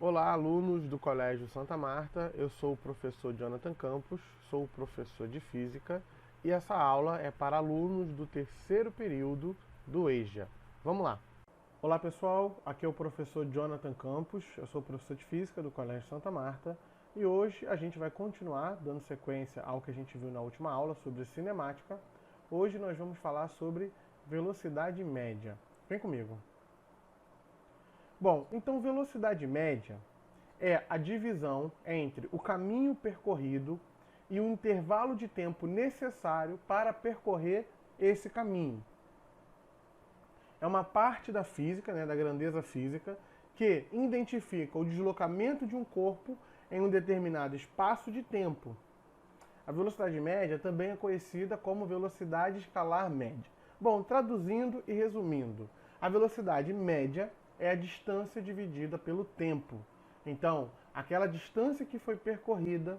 Olá, alunos do Colégio Santa Marta. Eu sou o professor Jonathan Campos, sou professor de Física e essa aula é para alunos do terceiro período do EJA. Vamos lá! Olá pessoal, aqui é o professor Jonathan Campos, eu sou professor de Física do Colégio Santa Marta e hoje a gente vai continuar dando sequência ao que a gente viu na última aula sobre cinemática. Hoje nós vamos falar sobre velocidade média. Vem comigo! Bom, então velocidade média é a divisão entre o caminho percorrido e o intervalo de tempo necessário para percorrer esse caminho. É uma parte da física, da grandeza física, que identifica o deslocamento de um corpo em um determinado espaço de tempo. A velocidade média também é conhecida como velocidade escalar média. Bom, traduzindo e resumindo, a velocidade média é a distância dividida pelo tempo. Então, aquela distância que foi percorrida,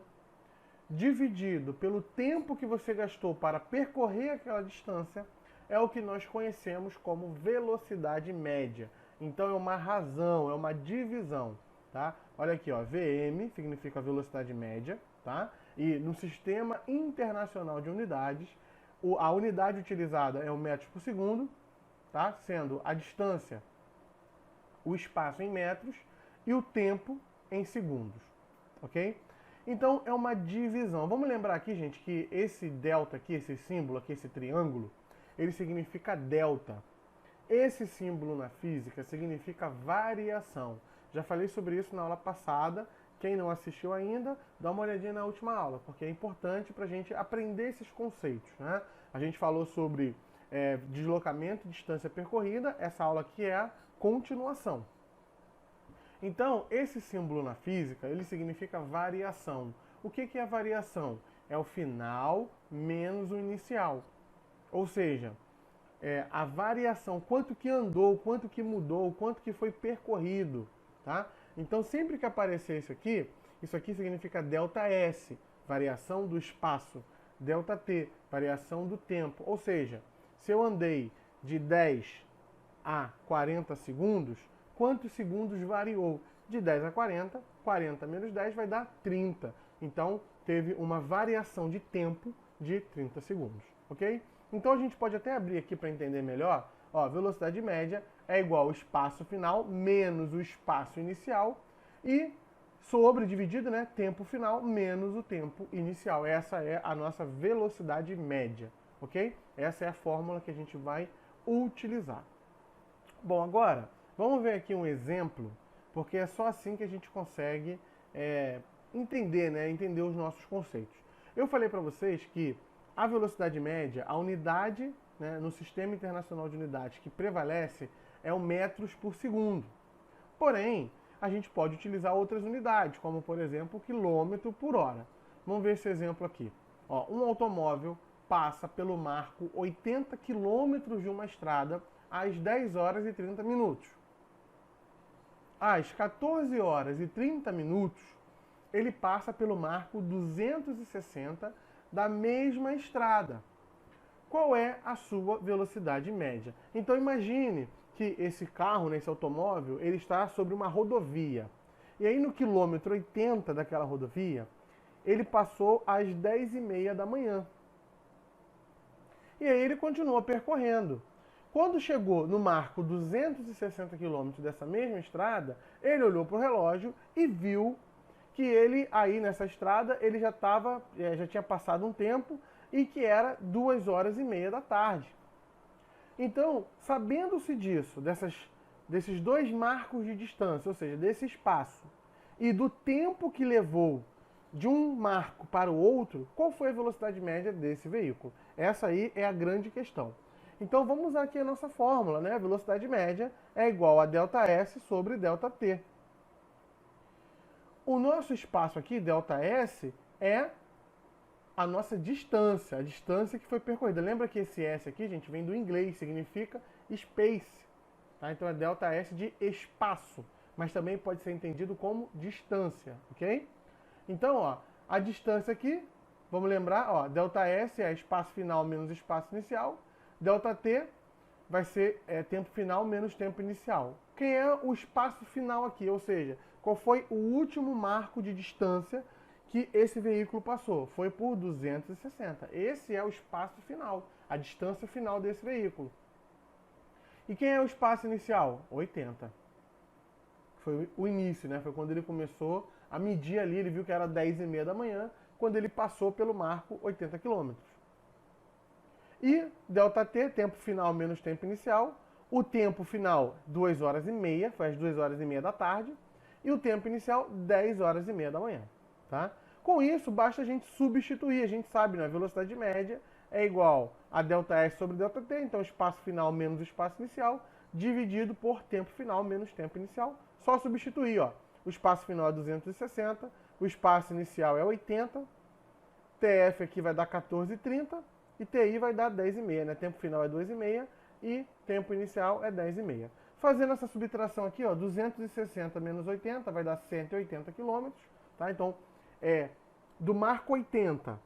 dividido pelo tempo que você gastou para percorrer aquela distância, é o que nós conhecemos como velocidade média. Então, é uma razão, é uma divisão. Tá? Olha aqui, ó, VM significa velocidade média, tá? E no Sistema Internacional de Unidades, a unidade utilizada é o metros por segundo, tá? Sendo a distância o espaço em metros e o tempo em segundos, ok? Então é uma divisão. Vamos lembrar aqui, gente, que esse delta aqui, esse símbolo aqui, esse triângulo, ele significa delta. Esse símbolo na física significa variação. Já falei sobre isso na aula passada. Quem não assistiu ainda, dá uma olhadinha na última aula, porque é importante para a gente aprender esses conceitos, né? A gente falou sobre deslocamento e distância percorrida. Essa aula aqui é a continuação. Então, esse símbolo na física, ele significa variação. O que é variação? É o final menos o inicial. Ou seja, a variação, quanto que andou, quanto que mudou, quanto que foi percorrido, tá? Então, sempre que aparecer isso aqui significa ΔS, variação do espaço, ΔT, variação do tempo. Ou seja, se eu andei de 10 a 40 segundos, quantos segundos variou? De 10 a 40, 40 menos 10 vai dar 30. Então, teve uma variação de tempo de 30 segundos, ok? Então, a gente pode até abrir aqui para entender melhor. Ó, velocidade média é igual ao espaço final menos o espaço inicial e dividido, tempo final menos o tempo inicial. Essa é a nossa velocidade média, ok? Essa é a fórmula que a gente vai utilizar. Bom, agora, vamos ver aqui um exemplo, porque é só assim que a gente consegue entender os nossos conceitos. Eu falei para vocês que a velocidade média, a unidade no Sistema Internacional de Unidades que prevalece é o metros por segundo. Porém, a gente pode utilizar outras unidades, como por exemplo o quilômetro por hora. Vamos ver esse exemplo aqui. Ó, um automóvel passa pelo marco 80 quilômetros de uma estrada às 10 horas e 30 minutos. Às 14 horas e 30 minutos, ele passa pelo marco 260 da mesma estrada. Qual é a sua velocidade média? Então imagine que esse carro, esse automóvel, ele está sobre uma rodovia. E aí no quilômetro 80 daquela rodovia, ele passou às 10h30 da manhã. E aí ele continua percorrendo. Quando chegou no marco 260 km dessa mesma estrada, ele olhou para o relógio e viu que ele aí nessa estrada ele já tinha passado um tempo e que era 2h30 da tarde. Então, sabendo-se disso, desses dois marcos de distância, ou seja, desse espaço, e do tempo que levou de um marco para o outro, qual foi a velocidade média desse veículo? Essa aí é a grande questão. Então vamos usar aqui a nossa fórmula, A velocidade média é igual a ΔS sobre ΔT. O nosso espaço aqui, ΔS, é a nossa distância, a distância que foi percorrida. Lembra que esse S aqui, gente, vem do inglês, significa space. Tá? Então é ΔS de espaço, mas também pode ser entendido como distância, ok? Então, ó, a distância aqui, vamos lembrar, ó, ΔS é espaço final menos espaço inicial, ΔT vai ser tempo final menos tempo inicial. Quem é o espaço final aqui? Ou seja, Qual foi o último marco de distância que esse veículo passou? Foi por 260. Esse é o espaço final, a distância final desse veículo. E quem é o espaço inicial? 80. Foi o início, né? Foi quando ele começou a medir ali, ele viu que era 10h30 da manhã, quando ele passou pelo marco 80 km. E ΔT, tempo final menos tempo inicial. O tempo final, 2h30, foi às 2h30 da tarde. E o tempo inicial, 10h30 da manhã. Tá? Com isso, basta a gente substituir. A gente sabe, né? A velocidade média é igual a ΔS sobre ΔT, então espaço final menos espaço inicial, dividido por tempo final menos tempo inicial. Só substituir, ó. O espaço final é 260, o espaço inicial é 80, TF aqui vai dar 14,30 e TI vai dar 10,5, né? Tempo final é 2,5 e tempo inicial é 10,5. Fazendo essa subtração aqui, ó, 260 menos 80 vai dar 180 km, tá? Então, do marco 80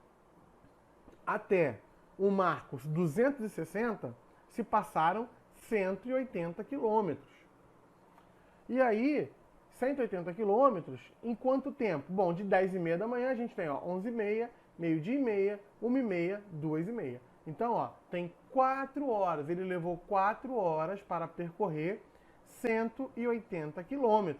até o marco 260 se passaram 180 km. E aí, 180 km, em quanto tempo? Bom, de 10h30 da manhã a gente tem, ó, 11h30, meio-dia e meia, 1h30, 2h30. Então, ó, tem 4 horas. Ele levou 4 horas para percorrer 180 km.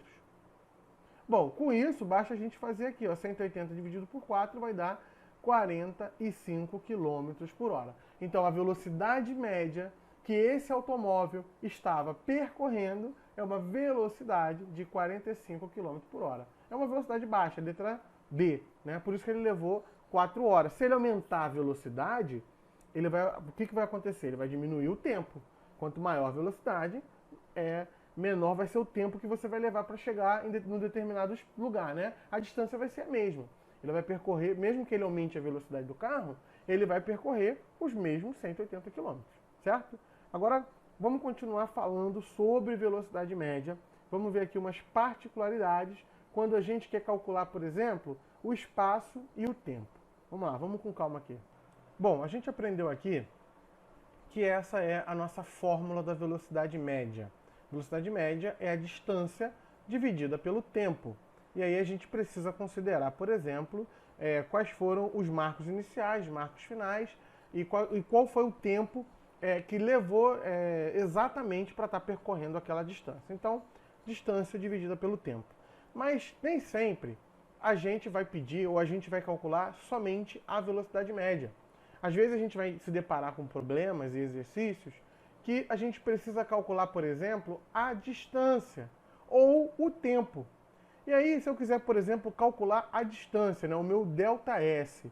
Bom, com isso, basta a gente fazer aqui, ó, 180 dividido por 4 vai dar 45 km por hora. Então, a velocidade média que esse automóvel estava percorrendo é uma velocidade de 45 km por hora. É uma velocidade baixa, letra B, né? Por isso que ele levou 4 horas. Se ele aumentar a velocidade, o que vai acontecer? Ele vai diminuir o tempo. Quanto maior a velocidade, menor vai ser o tempo que você vai levar para chegar em um determinado lugar, né? A distância vai ser a mesma. Ele vai percorrer, mesmo que ele aumente a velocidade do carro, ele vai percorrer os mesmos 180 km, certo? Agora, vamos continuar falando sobre velocidade média. Vamos ver aqui umas particularidades quando a gente quer calcular, por exemplo, o espaço e o tempo. Vamos lá, vamos com calma aqui. Bom, a gente aprendeu aqui que essa é a nossa fórmula da velocidade média. Velocidade média é a distância dividida pelo tempo. E aí a gente precisa considerar, por exemplo, quais foram os marcos iniciais, marcos finais e qual foi o tempo que levou exatamente para estar percorrendo aquela distância. Então, distância dividida pelo tempo. Mas nem sempre a gente vai pedir ou a gente vai calcular somente a velocidade média. Às vezes a gente vai se deparar com problemas e exercícios que a gente precisa calcular, por exemplo, a distância ou o tempo. E aí, se eu quiser, por exemplo, calcular a distância, né, o meu ΔS,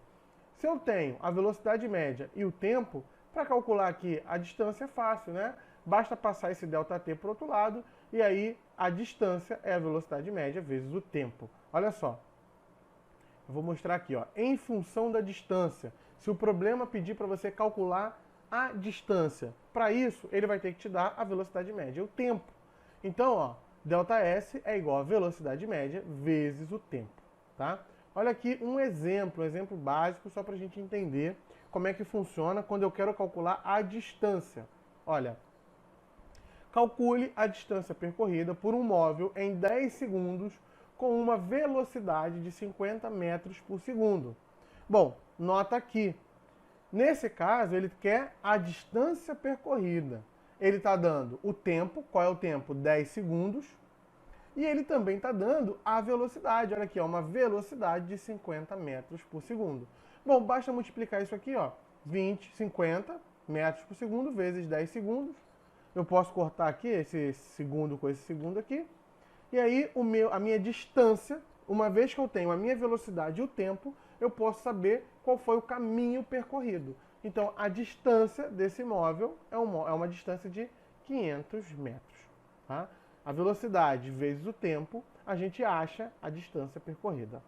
se eu tenho a velocidade média e o tempo, para calcular aqui a distância é fácil, né? Basta passar esse ΔT para o outro lado e aí a distância é a velocidade média vezes o tempo. Olha só, eu vou mostrar aqui, ó, em função da distância. Se o problema pedir para você calcular a distância, para isso ele vai ter que te dar a velocidade média e o tempo. Então, ó, ΔS é igual a velocidade média vezes o tempo, tá? Olha aqui um exemplo básico só para a gente entender como é que funciona quando eu quero calcular a distância. Olha, calcule a distância percorrida por um móvel em 10 segundos com uma velocidade de 50 metros por segundo. Bom, nota aqui, nesse caso ele quer a distância percorrida. Ele está dando o tempo, qual é o tempo? 10 segundos. E ele também está dando a velocidade. Olha aqui, ó, uma velocidade de 50 metros por segundo. Bom, basta multiplicar isso aqui, ó, 50 metros por segundo vezes 10 segundos. Eu posso cortar aqui esse segundo com esse segundo aqui. E aí a minha distância, uma vez que eu tenho a minha velocidade e o tempo, eu posso saber qual foi o caminho percorrido. Então, a distância desse móvel é uma distância de 500 metros. Tá? A velocidade vezes o tempo, a gente acha a distância percorrida.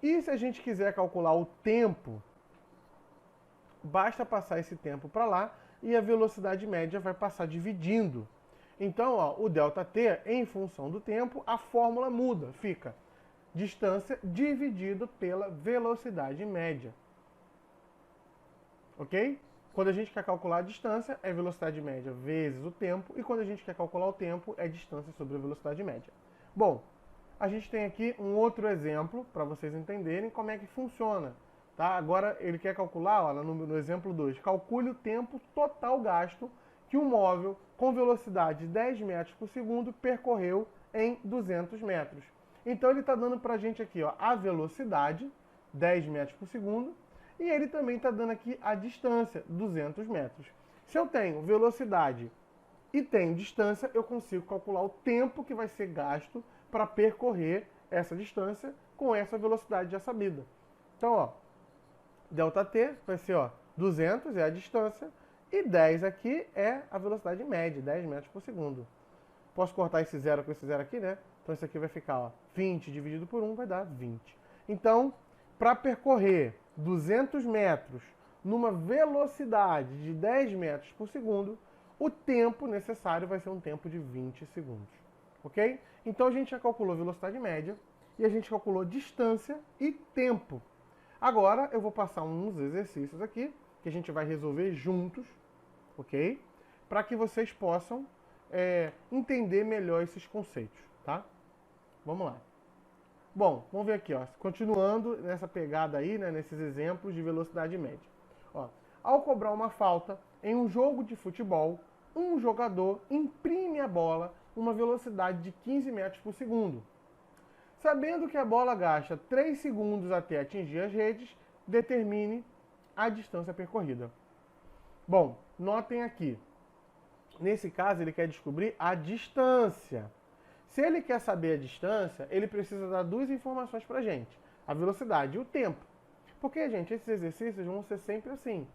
E se a gente quiser calcular o tempo, basta passar esse tempo para lá e a velocidade média vai passar dividindo. Então, ó, o ΔT, em função do tempo, a fórmula muda, fica distância dividido pela velocidade média. Ok? Quando a gente quer calcular a distância, é velocidade média vezes o tempo, e quando a gente quer calcular o tempo, é distância sobre a velocidade média. Bom, a gente tem aqui um outro exemplo para vocês entenderem como é que funciona. Tá? Agora ele quer calcular, ó, no exemplo 2, calcule o tempo total gasto que um móvel com velocidade de 10 metros por segundo percorreu em 200 metros. Então ele está dando para a gente aqui, ó, a velocidade, 10 metros por segundo, e ele também está dando aqui a distância, 200 metros. Se eu tenho velocidade e tenho distância, eu consigo calcular o tempo que vai ser gasto para percorrer essa distância com essa velocidade já sabida. Então, ó, ΔT vai ser, ó, 200 é a distância e 10 aqui é a velocidade média, 10 metros por segundo. Posso cortar esse zero com esse zero aqui, né? Então isso aqui vai ficar, ó, 20 dividido por 1 vai dar 20. Então, para percorrer 200 metros numa velocidade de 10 metros por segundo, o tempo necessário vai ser um tempo de 20 segundos. Ok? Então a gente já calculou velocidade média e a gente calculou distância e tempo. Agora eu vou passar uns exercícios aqui que a gente vai resolver juntos, ok? Para que vocês possam entender melhor esses conceitos, tá? Vamos lá. Bom, vamos ver aqui, ó, continuando nessa pegada aí, né, nesses exemplos de velocidade média. Ó, ao cobrar uma falta em um jogo de futebol, um jogador imprime a bola uma velocidade de 15 metros por segundo. Sabendo que a bola gasta 3 segundos até atingir as redes, determine a distância percorrida. Bom, notem aqui. Nesse caso, ele quer descobrir a distância. Se ele quer saber a distância, ele precisa dar duas informações para a gente. A velocidade e o tempo. Porque, gente, esses exercícios vão ser sempre assim.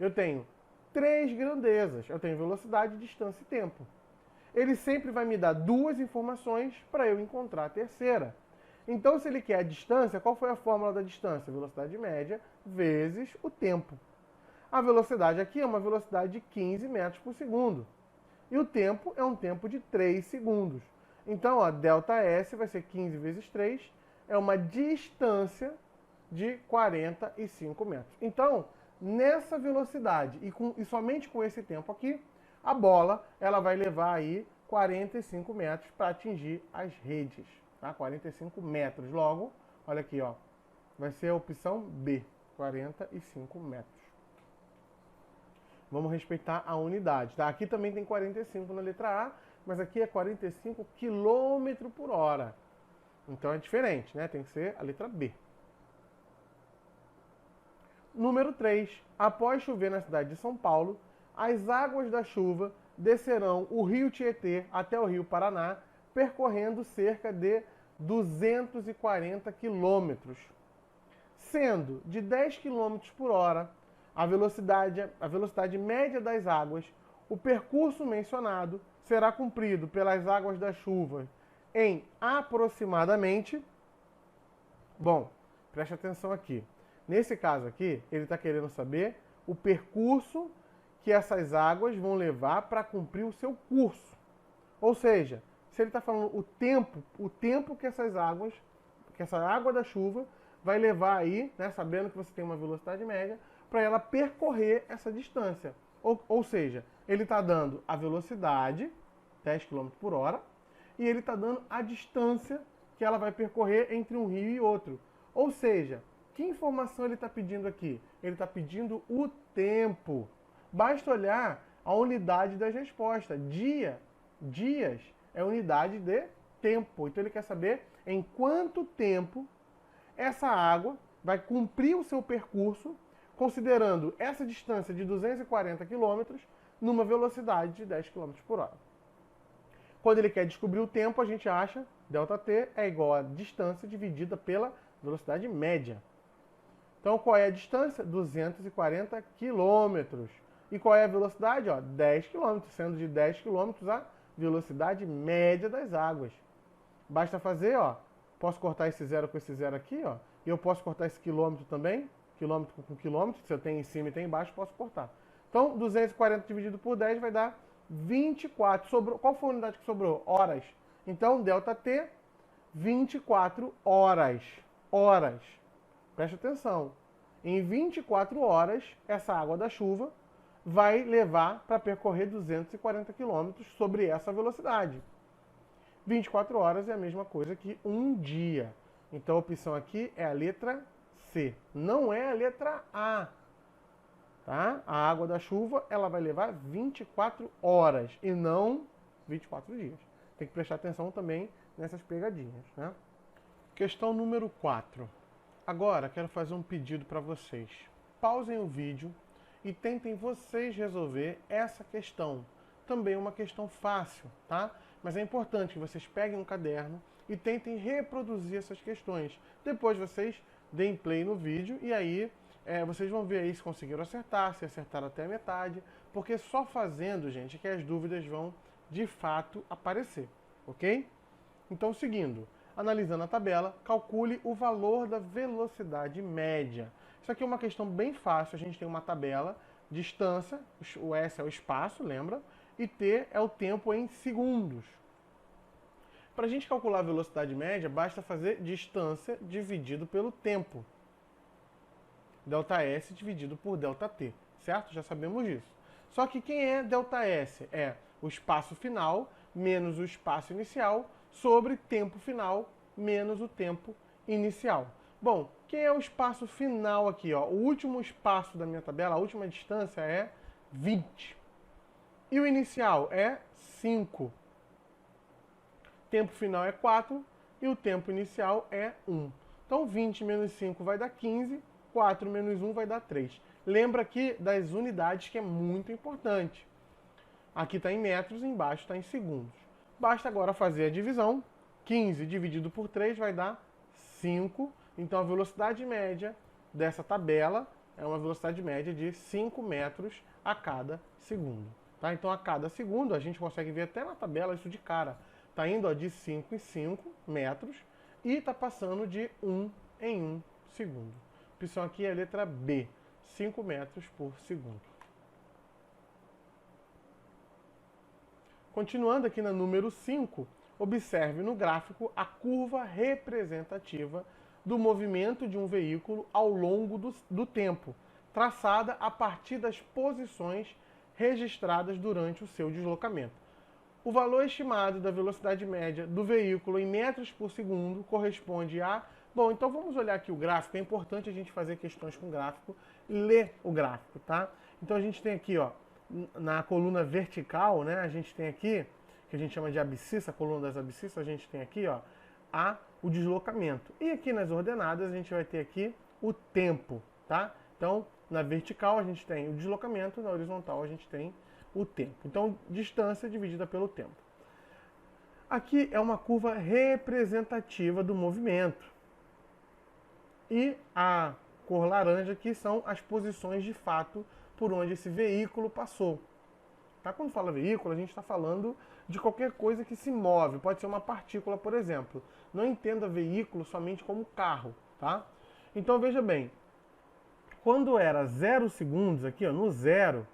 Eu tenho 3 grandezas. Eu tenho velocidade, distância e tempo. Ele sempre vai me dar duas informações para eu encontrar a terceira. Então, se ele quer a distância, qual foi a fórmula da distância? Velocidade média vezes o tempo. A velocidade aqui é uma velocidade de 15 metros por segundo. E o tempo é um tempo de 3 segundos. Então, ó, ΔS vai ser 15 vezes 3, é uma distância de 45 metros. Então, nessa velocidade e somente com esse tempo aqui, a bola ela vai levar aí 45 metros para atingir as redes. Tá? 45 metros. Logo, olha aqui, ó, vai ser a opção B, 45 metros. Vamos respeitar a unidade. Tá? Aqui também tem 45 na letra A, mas aqui é 45 km por hora. Então é diferente, né? Tem que ser a letra B. Número 3. Após chover na cidade de São Paulo, as águas da chuva descerão o rio Tietê até o rio Paraná, percorrendo cerca de 240 quilômetros, sendo de 10 km por hora a velocidade média das águas. O percurso mencionado será cumprido pelas águas da chuva em aproximadamente... Bom, preste atenção aqui. Nesse caso aqui, ele está querendo saber o percurso que essas águas vão levar para cumprir o seu curso. Ou seja, se ele está falando o tempo que essa água da chuva vai levar aí, né, sabendo que você tem uma velocidade média, para ela percorrer essa distância. Ou seja, ele está dando a velocidade, 10 km por hora, e ele está dando a distância que ela vai percorrer entre um rio e outro. Ou seja, que informação ele está pedindo aqui? Ele está pedindo o tempo. Basta olhar a unidade das respostas. Dias é unidade de tempo. Então ele quer saber em quanto tempo essa água vai cumprir o seu percurso, considerando essa distância de 240 km numa velocidade de 10 km por hora. Quando ele quer descobrir o tempo, a gente acha ΔT é igual a distância dividida pela velocidade média. Então, qual é a distância? 240 km. E qual é a velocidade? Ó, 10 km, sendo de 10 km a velocidade média das águas. Basta fazer, ó, posso cortar esse zero com esse zero aqui, ó, e eu posso cortar esse quilômetro também, quilômetro com quilômetro, se eu tenho em cima e tem embaixo, posso cortar. Então, 240 dividido por 10 vai dar 24. Sobrou, qual foi a unidade que sobrou? Horas. Então, ΔT, 24 horas. Horas. Preste atenção. Em 24 horas, essa água da chuva vai levar para percorrer 240 km sobre essa velocidade. 24 horas é a mesma coisa que um dia. Então a opção aqui é a letra C, não é a letra A. Tá? A água da chuva ela vai levar 24 horas e não 24 dias. Tem que prestar atenção também nessas pegadinhas. Né? Questão número 4. Agora quero fazer um pedido para vocês. Pausem o vídeo e tentem vocês resolver essa questão. Também uma questão fácil, tá? Mas é importante que vocês peguem um caderno e tentem reproduzir essas questões. Depois vocês deem play no vídeo e aí vocês vão ver aí se conseguiram acertar, se acertaram até a metade, porque só fazendo, gente, que as dúvidas vão de fato aparecer, ok? Então, seguindo, analisando a tabela, calcule o valor da velocidade média. Isso aqui é uma questão bem fácil, a gente tem uma tabela, distância, o S é o espaço, lembra? E T é o tempo em segundos. Para a gente calcular a velocidade média, basta fazer distância dividido pelo tempo. ΔS dividido por ΔT, certo? Já sabemos disso. Só que quem é ΔS? É o espaço final menos o espaço inicial sobre tempo final menos o tempo inicial. Bom, quem é o espaço final aqui? Ó? O último espaço da minha tabela, a última distância é 20. E o inicial é 5. Tempo final é 4 e o tempo inicial é 1. Então 20 menos 5 vai dar 15, 4 menos 1 vai dar 3. Lembra aqui das unidades que é muito importante. Aqui está em metros, embaixo está em segundos. Basta agora fazer a divisão. 15 dividido por 3 vai dar 5. Então a velocidade média dessa tabela é uma velocidade média de 5 metros a cada segundo. Tá? Então a cada segundo, a gente consegue ver até na tabela isso de cara. Está indo de 5 em 5 metros e está passando de 1 em 1 segundo. A opção aqui é a letra B, 5 metros por segundo. Continuando aqui na número 5, observe no gráfico a curva representativa do movimento de um veículo ao longo do tempo, traçada a partir das posições registradas durante o seu deslocamento. O valor estimado da velocidade média do veículo em metros por segundo corresponde a... Bom, então vamos olhar aqui o gráfico. É importante a gente fazer questões com gráfico e ler o gráfico, tá? Então a gente tem aqui, ó, na coluna vertical, né, a gente tem aqui, que a gente chama de abscissa, a coluna das abscissas, a gente tem aqui, ó, o deslocamento. E aqui nas ordenadas a gente vai ter aqui o tempo, tá? Então, na vertical a gente tem o deslocamento, na horizontal a gente tem o tempo. Então, distância dividida pelo tempo. Aqui é uma curva representativa do movimento. E a cor laranja aqui são as posições de fato por onde esse veículo passou. Tá? Quando fala veículo, a gente está falando de qualquer coisa que se move. Pode ser uma partícula, por exemplo. Não entenda veículo somente como carro. Tá? Então, veja bem. Quando era 0 segundos, aqui ó, no zero,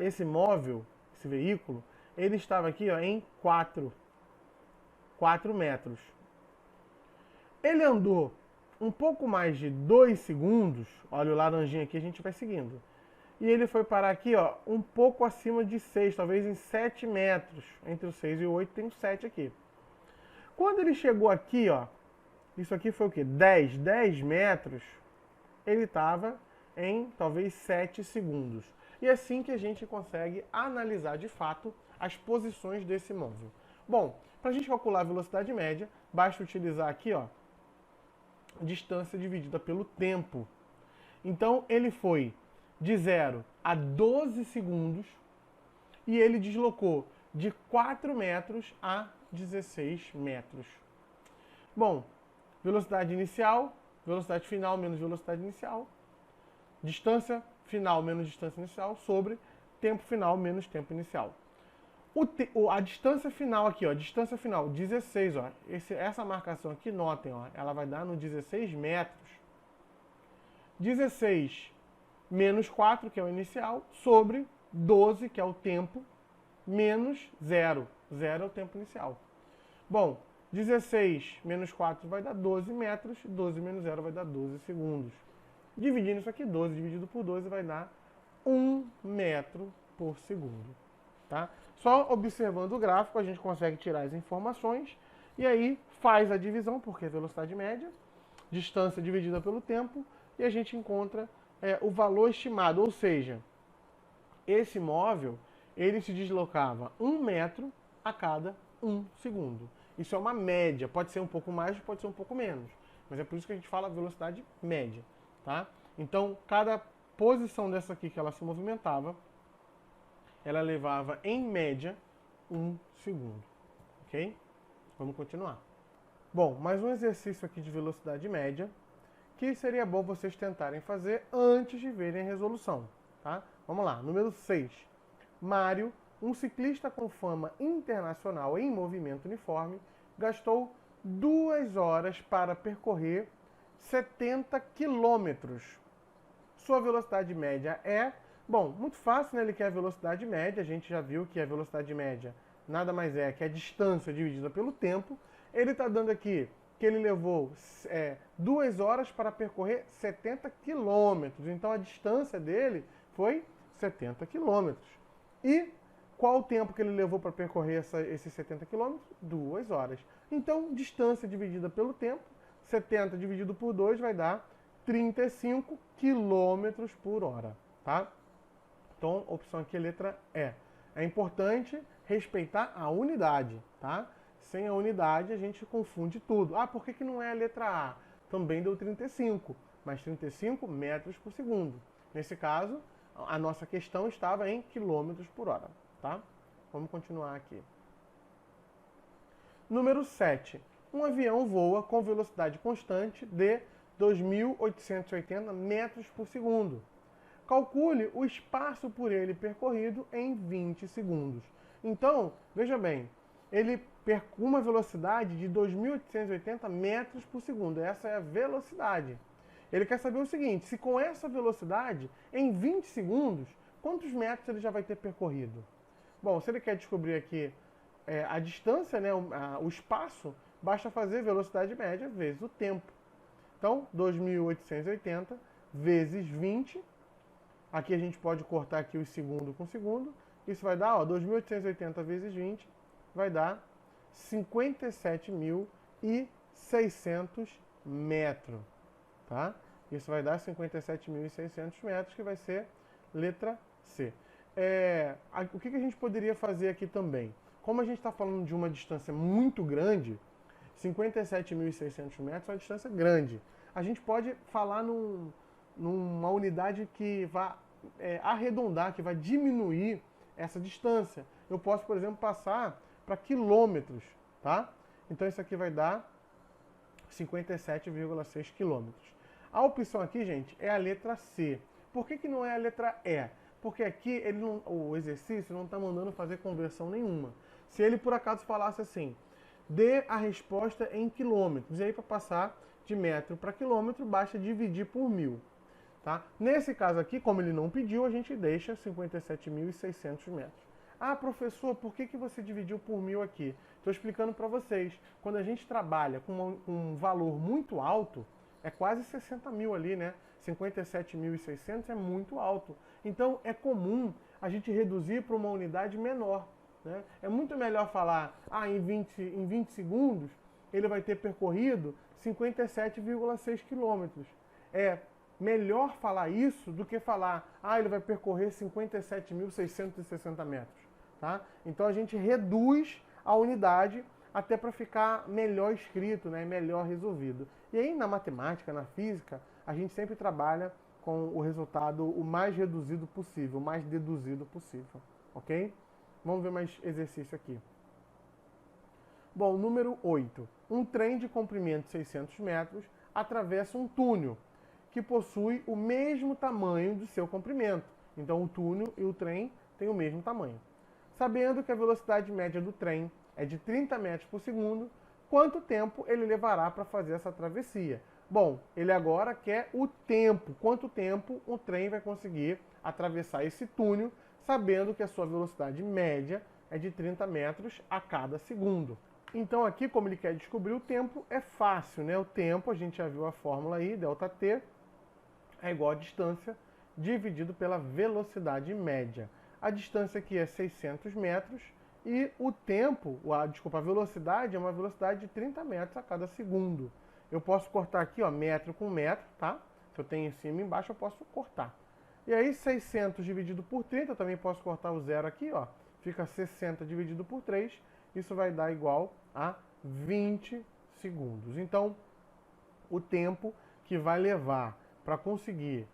esse móvel, esse veículo, ele estava aqui ó, em 4 metros. Ele andou um pouco mais de 2 segundos, olha o laranjinho aqui, a gente vai seguindo. E ele foi parar aqui ó, um pouco acima de 6, talvez em 7 metros. Entre o 6 e o 8 tem o 7 aqui. Quando ele chegou aqui, ó, isso aqui foi o quê? 10 metros. Ele estava em talvez 7 segundos. E é assim que a gente consegue analisar de fato as posições desse móvel. Bom, para a gente calcular a velocidade média, basta utilizar aqui, ó, distância dividida pelo tempo. Então ele foi de 0 a 12 segundos e ele deslocou de 4 metros a 16 metros. Bom, velocidade inicial, velocidade final menos velocidade inicial, distância final menos distância inicial sobre tempo final menos tempo inicial. A distância final aqui, ó, distância final 16, ó, essa marcação aqui, notem, ó, ela vai dar no 16 metros. 16 menos 4, que é o inicial, sobre 12, que é o tempo, menos 0. 0 é o tempo inicial. Bom, 16 menos 4 vai dar 12 metros, 12 menos 0 vai dar 12 segundos. Dividindo isso aqui, 12 dividido por 12 vai dar 1 metro por segundo. tá? Só observando o gráfico a gente consegue tirar as informações e aí faz a divisão, porque é velocidade média, distância dividida pelo tempo, e a gente encontra o valor estimado, ou seja, esse móvel ele se deslocava 1 metro a cada 1 segundo. Isso é uma média, pode ser um pouco mais, pode ser um pouco menos, mas é por isso que a gente fala velocidade média, tá? Então, cada posição dessa aqui que ela se movimentava, ela levava, em média, 1 segundo, ok? Vamos continuar. Bom, mais um exercício aqui de velocidade média, que seria bom vocês tentarem fazer antes de verem a resolução, tá? Vamos lá, número 6. Mário, um ciclista com fama internacional em movimento uniforme, gastou 2 horas para percorrer 70 quilômetros. Sua velocidade média é... Bom, muito fácil, né? Ele quer a velocidade média, a gente já viu que a velocidade média nada mais é que a distância dividida pelo tempo. Ele está dando aqui que ele levou 2 horas para percorrer 70 quilômetros. Então a distância dele foi 70 quilômetros. E qual o tempo que ele levou para percorrer esses 70 quilômetros? 2 horas. Então, distância dividida pelo tempo, 70 dividido por 2 vai dar 35 quilômetros por hora, tá? Então, a opção aqui é a letra E. É importante respeitar a unidade, tá? Sem a unidade, a gente confunde tudo. Ah, por que não é a letra A? Também deu 35, mas 35 metros por segundo. Nesse caso, a nossa questão estava em quilômetros por hora, tá? Vamos continuar aqui. Número 7. Um avião voa com velocidade constante de 2.880 metros por segundo. Calcule o espaço por ele percorrido em 20 segundos. Então, veja bem, ele percorre uma velocidade de 2.880 metros por segundo. Essa é a velocidade. Ele quer saber o seguinte, se com essa velocidade, em 20 segundos, quantos metros ele já vai ter percorrido? Bom, se ele quer descobrir aqui a distância, né, o espaço, basta fazer velocidade média vezes o tempo. Então, 2.880 vezes 20. Aqui a gente pode cortar aqui os segundo com segundo. Isso vai dar, 2.880 vezes 20, vai dar 57.600 metros, tá? Isso vai dar 57.600 metros, que vai ser letra C. O que a gente poderia fazer aqui também? Como a gente está falando de uma distância muito grande, 57.600 metros é uma distância grande. A gente pode falar numa unidade que vai arredondar, que vai diminuir essa distância. Eu posso, por exemplo, passar para quilômetros, tá? Então isso aqui vai dar 57,6 quilômetros. A opção aqui, gente, é a letra C. Por que não é a letra E? Porque aqui o exercício não está mandando fazer conversão nenhuma. Se ele por acaso falasse assim, dê a resposta em quilômetros, e aí para passar de metro para quilômetro, basta dividir por 1.000. Tá? Nesse caso aqui, como ele não pediu, a gente deixa 57.600 metros. Ah, professor, por que você dividiu por 1.000 aqui? Estou explicando para vocês. Quando a gente trabalha com um valor muito alto, é quase 60 mil ali, né? 57.600 é muito alto. Então, é comum a gente reduzir para uma unidade menor. Né? É muito melhor falar, em 20 segundos, ele vai ter percorrido 57,6 quilômetros. É melhor falar isso do que falar, ele vai percorrer 57.660 metros. Tá? Então a gente reduz a unidade até para ficar melhor escrito, né? Melhor resolvido. E aí na matemática, na física, a gente sempre trabalha com o resultado o mais reduzido possível, o mais deduzido possível. Ok? Vamos ver mais exercício aqui. Bom, número 8. Um trem de comprimento de 600 metros atravessa um túnel que possui o mesmo tamanho do seu comprimento. Então o túnel e o trem têm o mesmo tamanho. Sabendo que a velocidade média do trem é de 30 metros por segundo, quanto tempo ele levará para fazer essa travessia? Bom, ele agora quer o tempo. Quanto tempo o trem vai conseguir atravessar esse túnel, sabendo que a sua velocidade média é de 30 metros a cada segundo. Então aqui, como ele quer descobrir o tempo, é fácil, né? O tempo, a gente já viu a fórmula aí, ΔT, é igual a distância dividido pela velocidade média. a distância aqui é 600 metros e o tempo, a velocidade é uma velocidade de 30 metros a cada segundo. Eu posso cortar aqui, ó, metro com metro, tá? Se eu tenho em cima e embaixo, eu posso cortar. E aí 600 dividido por 30, eu também posso cortar o zero aqui, ó. Fica 60 dividido por 3, isso vai dar igual a 20 segundos. Então, o tempo que vai levar para conseguir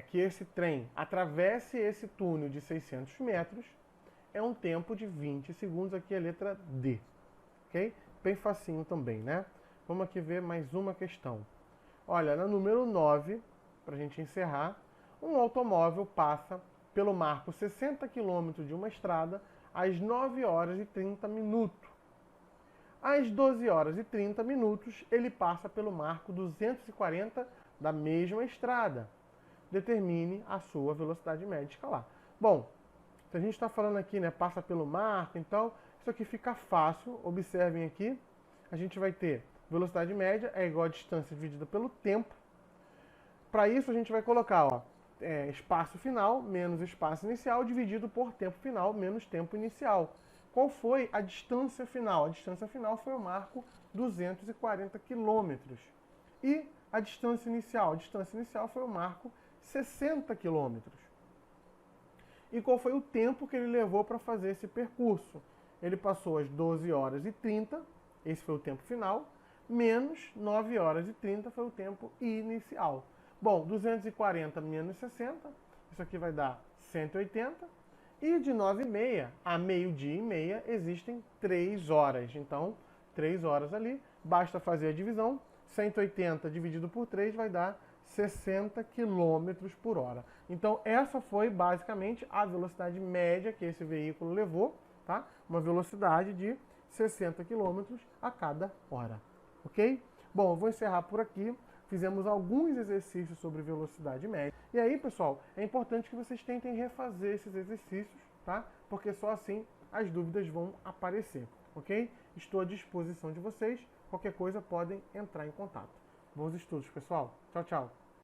que esse trem atravesse esse túnel de 600 metros é um tempo de 20 segundos. Aqui é a letra D, ok? Bem facinho também, né? Vamos aqui ver mais uma questão. Olha, na número 9, para a gente encerrar, um automóvel passa pelo marco 60 km de uma estrada às 9 horas e 30 minutos. Às 12 horas e 30 minutos, ele passa pelo marco 240 da mesma estrada. Determine a sua velocidade média escalar. Bom, se a gente está falando aqui, né, passa pelo marco, então isso aqui fica fácil. Observem aqui, a gente vai ter velocidade média é igual a distância dividida pelo tempo. Para isso a gente vai colocar, ó, espaço final menos espaço inicial dividido por tempo final menos tempo inicial. Qual foi a distância final? A distância final foi o marco 240 km. E a distância inicial? A distância inicial foi o marco 60 km. E qual foi o tempo que ele levou para fazer esse percurso? Ele passou às 12 horas e 30, esse foi o tempo final, menos 9 horas e 30 foi o tempo inicial. Bom, 240 menos 60, isso aqui vai dar 180. E de 9h30 a meio-dia e meia existem 3 horas. Então, 3 horas ali, basta fazer a divisão. 180 dividido por 3 vai dar 60 km por hora. Então, essa foi basicamente a velocidade média que esse veículo levou, tá? Uma velocidade de 60 km a cada hora, ok? Bom, eu vou encerrar por aqui. Fizemos alguns exercícios sobre velocidade média. E aí, pessoal, é importante que vocês tentem refazer esses exercícios, tá? Porque só assim as dúvidas vão aparecer, ok? Estou à disposição de vocês. Qualquer coisa podem entrar em contato. Bons estudos, pessoal. Tchau, tchau.